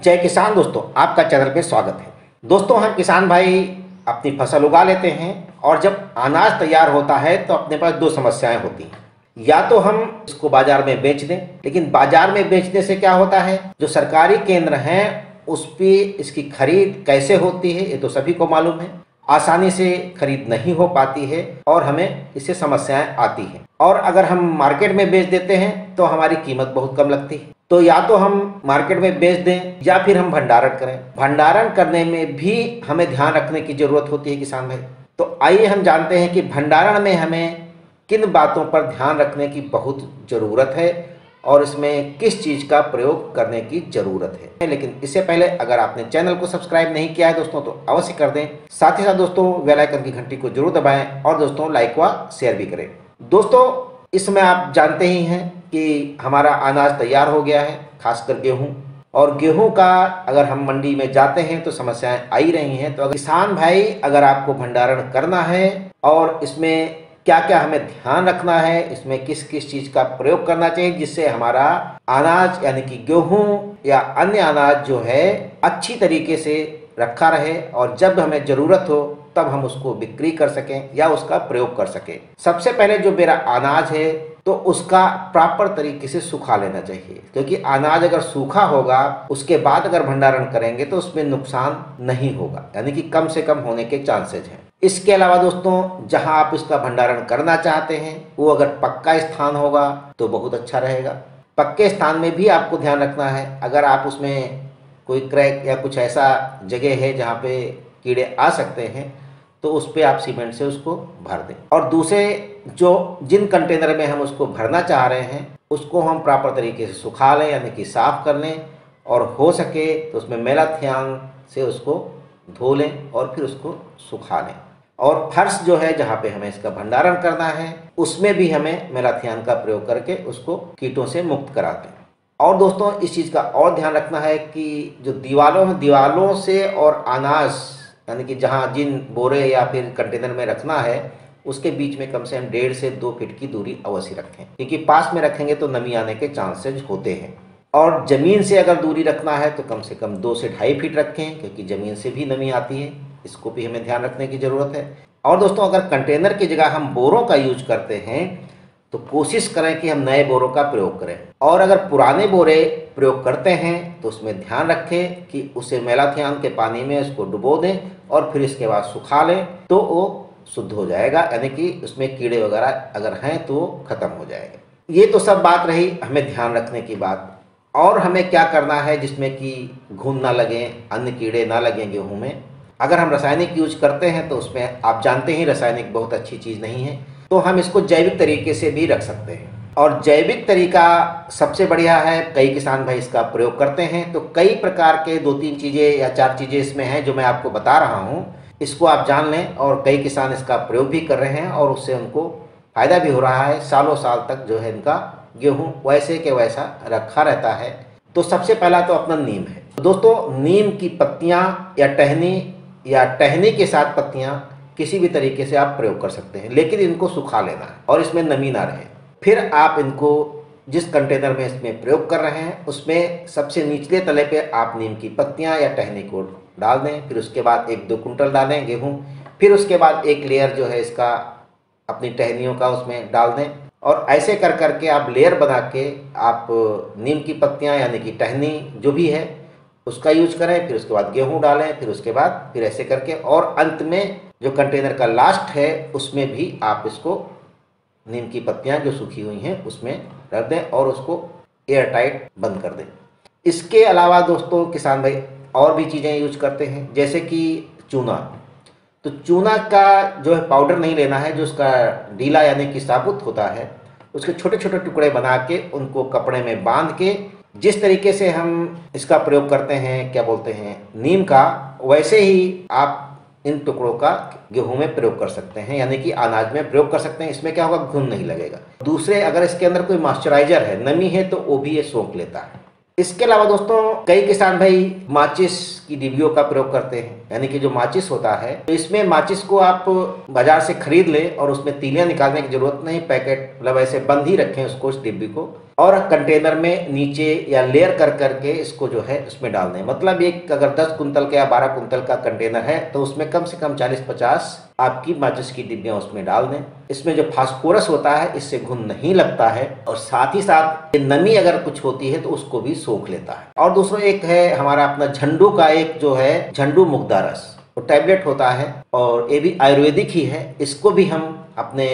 जय किसान दोस्तों, आपका चैनल पे स्वागत है। दोस्तों, हम किसान भाई अपनी फसल उगा लेते हैं और जब अनाज तैयार होता है तो अपने पास दो समस्याएं होती हैं। या तो हम इसको बाजार में बेच दें, लेकिन बाजार में बेचने से क्या होता है, जो सरकारी केंद्र हैं उस पे इसकी खरीद कैसे होती है ये तो सभी को मालूम है। आसानी से खरीद नहीं हो पाती है और हमें इससे समस्याएं आती हैं। और अगर हम मार्केट में बेच देते हैं तो हमारी कीमत बहुत कम लगती है। तो या तो हम मार्केट में बेच दें या फिर हम भंडारण करें। भंडारण करने में भी हमें ध्यान रखने की जरूरत होती है किसान भाई। तो आइए हम जानते हैं कि भंडारण में हमें किन बातों पर ध्यान रखने की बहुत ज़रूरत है और इसमें किस चीज़ का प्रयोग करने की ज़रूरत है। लेकिन इससे पहले अगर आपने चैनल को सब्सक्राइब नहीं किया है दोस्तों तो अवश्य कर दें। साथ ही साथ दोस्तों बेल आइकन की घंटी को जरूर दबाएं और दोस्तों लाइक व शेयर भी करें। दोस्तों, इसमें आप जानते ही हैं कि हमारा अनाज तैयार हो गया है, खासकर गेहूं। और गेहूं का अगर हम मंडी में जाते हैं तो समस्याएं आ ही रही हैं। तो अगर किसान भाई अगर आपको भंडारण करना है और इसमें क्या क्या हमें ध्यान रखना है, इसमें किस किस चीज़ का प्रयोग करना चाहिए जिससे हमारा अनाज यानी कि गेहूं या अन्य अनाज जो है अच्छी तरीके से रखा रहे और जब हमें ज़रूरत हो तब हम उसको बिक्री कर सकें या उसका प्रयोग कर सकें। सबसे पहले जो मेरा अनाज है तो उसका प्रॉपर तरीके से सुखा लेना चाहिए, क्योंकि अनाज अगर सूखा होगा उसके बाद अगर भंडारण करेंगे तो उसमें नुकसान नहीं होगा, यानी कि कम से कम होने के चांसेज हैं। इसके अलावा दोस्तों, जहां आप इसका भंडारण करना चाहते हैं वो अगर पक्का स्थान होगा तो बहुत अच्छा रहेगा। पक्के स्थान में भी आपको ध्यान रखना है। अगर आप उसमें कोई क्रैक या कुछ ऐसा जगह है जहाँ पे कीड़े आ सकते हैं तो उस पर आप सीमेंट से उसको भर दें। और दूसरे जिन कंटेनर में हम उसको भरना चाह रहे हैं उसको हम प्रॉपर तरीके से सुखा लें, यानी कि साफ़ कर लें और हो सके तो उसमें मेलाथियान से उसको धो लें और फिर उसको सुखा लें। और फर्श जो है जहाँ पे हमें इसका भंडारण करना है उसमें भी हमें मेलाथियान का प्रयोग करके उसको कीटों से मुक्त करा दें। और दोस्तों, इस चीज़ का और ध्यान रखना है कि जो दीवालों से और अनाज यानी कि जहाँ जिन बोरे या फिर कंटेनर में रखना है उसके बीच में कम से कम 1.5 से 2 फीट की दूरी अवश्य रखें, क्योंकि पास में रखेंगे तो नमी आने के चांसेज होते हैं। और ज़मीन से अगर दूरी रखना है तो कम से कम 2 से 2.5 फीट रखें, क्योंकि ज़मीन से भी नमी आती है। इसको भी हमें ध्यान रखने की ज़रूरत है। और दोस्तों, अगर कंटेनर की जगह हम बोरों का यूज करते हैं तो कोशिश करें कि हम नए बोरों का प्रयोग करें। और अगर पुराने बोरे प्रयोग करते हैं तो उसमें ध्यान रखें कि उसे मेलाथियान के पानी में उसको डुबो दें और फिर इसके बाद सुखा लें तो वो शुद्ध हो जाएगा, यानी कि उसमें कीड़े वगैरह अगर हैं तो वो खत्म हो जाएगा। ये तो सब बात रही हमें ध्यान रखने की बात। और हमें क्या करना है जिसमें कि घुन ना लगे, अन्य कीड़े ना लगें गेहूँ में। अगर हम रासायनिक यूज करते हैं तो उसमें आप जानते ही रासायनिक बहुत अच्छी चीज़ नहीं है, तो हम इसको जैविक तरीके से भी रख सकते हैं। और जैविक तरीका सबसे बढ़िया है। कई किसान भाई इसका प्रयोग करते हैं। तो कई प्रकार के 2-3 चीज़ें या 4 चीज़ें इसमें हैं जो मैं आपको बता रहा हूँ, इसको आप जान लें। और कई किसान इसका प्रयोग भी कर रहे हैं और उससे उनको फ़ायदा भी हो रहा है। सालों साल तक जो है इनका गेहूँ वैसे के वैसा रखा रहता है। तो सबसे पहला तो अपना नीम है। दोस्तों, नीम की पत्तियाँ या टहनी के साथ पत्तियाँ किसी भी तरीके से आप प्रयोग कर सकते हैं, लेकिन इनको सुखा लेना है और इसमें नमी ना रहे। फिर आप इनको जिस कंटेनर में इसमें प्रयोग कर रहे हैं उसमें सबसे निचले तले पे आप नीम की पत्तियां या टहनी को डाल दें। फिर उसके बाद 1-2 कुंटल डालें गेहूं। फिर उसके बाद एक लेयर जो है इसका अपनी टहनियों का उसमें डाल दें। और ऐसे कर करके आप लेयर बना के आप नीम की पत्तियाँ यानी कि टहनी जो भी है उसका यूज करें। फिर उसके बाद गेहूँ डालें। फिर उसके बाद फिर ऐसे करके और अंत में जो कंटेनर का लास्ट है उसमें भी आप इसको नीम की पत्तियां जो सूखी हुई हैं उसमें रख दें और उसको एयर टाइट बंद कर दें। इसके अलावा दोस्तों, किसान भाई और भी चीज़ें यूज करते हैं, जैसे कि चूना। तो चूना का जो है पाउडर नहीं लेना है, जो उसका ढीला यानी कि साबुत होता है उसके छोटे छोटे टुकड़े बना के उनको कपड़े में बांध के जिस तरीके से हम इसका प्रयोग करते हैं, क्या बोलते हैं, नीम का, वैसे ही आप इन टुकड़ों का गेहूं में प्रयोग कर सकते हैं, यानी कि अनाज में प्रयोग कर सकते हैं। इसमें क्या होगा, घुन नहीं लगेगा। दूसरे, अगर इसके अंदर कोई मॉइस्चराइजर है, नमी है, तो वो भी ये सोख लेता है। इसके अलावा दोस्तों, कई किसान भाई माचिस की डिब्बियों का प्रयोग करते हैं, यानी कि जो माचिस होता है तो इसमें माचिस को आप बाजार से खरीद लें और उसमें तीलियां निकालने की जरूरत नहीं। पैकेट मतलब ऐसे बंद ही रखें उसको, उस डिब्बी को, और कंटेनर में नीचे या लेयर कर करके इसको जो है उसमें डाल दें। मतलब एक अगर 10 कुंतल का या 12 कुंतल का कंटेनर है तो उसमें कम से कम 40-50 आपकी माचिस की डिब्बियां उसमें डाल दें। इसमें जो फास्फोरस होता है इससे घुन नहीं लगता है और साथ ही साथ नमी अगर कुछ होती है तो उसको भी सोख लेता है। और दूसरा एक है हमारा अपना झंडू का एक जो है झंडू मुग्धा रस, तो टैबलेट होता है और ये भी आयुर्वेदिक ही है। इसको भी हम अपने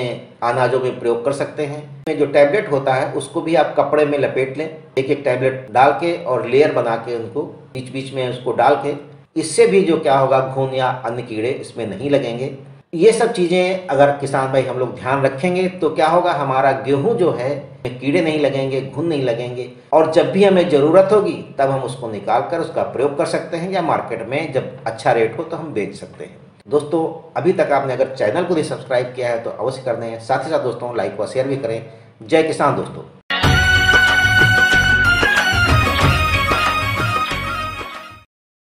अनाजों में प्रयोग कर सकते हैं। जो टैबलेट होता है उसको भी आप कपड़े में लपेट लें, एक एक टैबलेट डाल के और लेयर बना के उनको बीच बीच में उसको डाल के, इससे भी जो क्या होगा घुन या अन्य कीड़े इसमें नहीं लगेंगे। ये सब चीज़ें अगर किसान भाई हम लोग ध्यान रखेंगे तो क्या होगा, हमारा गेहूं जो है कीड़े नहीं लगेंगे, घुन नहीं लगेंगे और जब भी हमें ज़रूरत होगी तब हम उसको निकाल कर उसका प्रयोग कर सकते हैं या मार्केट में जब अच्छा रेट हो तो हम बेच सकते हैं। दोस्तों अभी तक आपने अगर चैनल को भी सब्सक्राइब किया है तो अवश्य कर दें, साथ ही साथ दोस्तों लाइक व शेयर भी करें। जय किसान दोस्तों।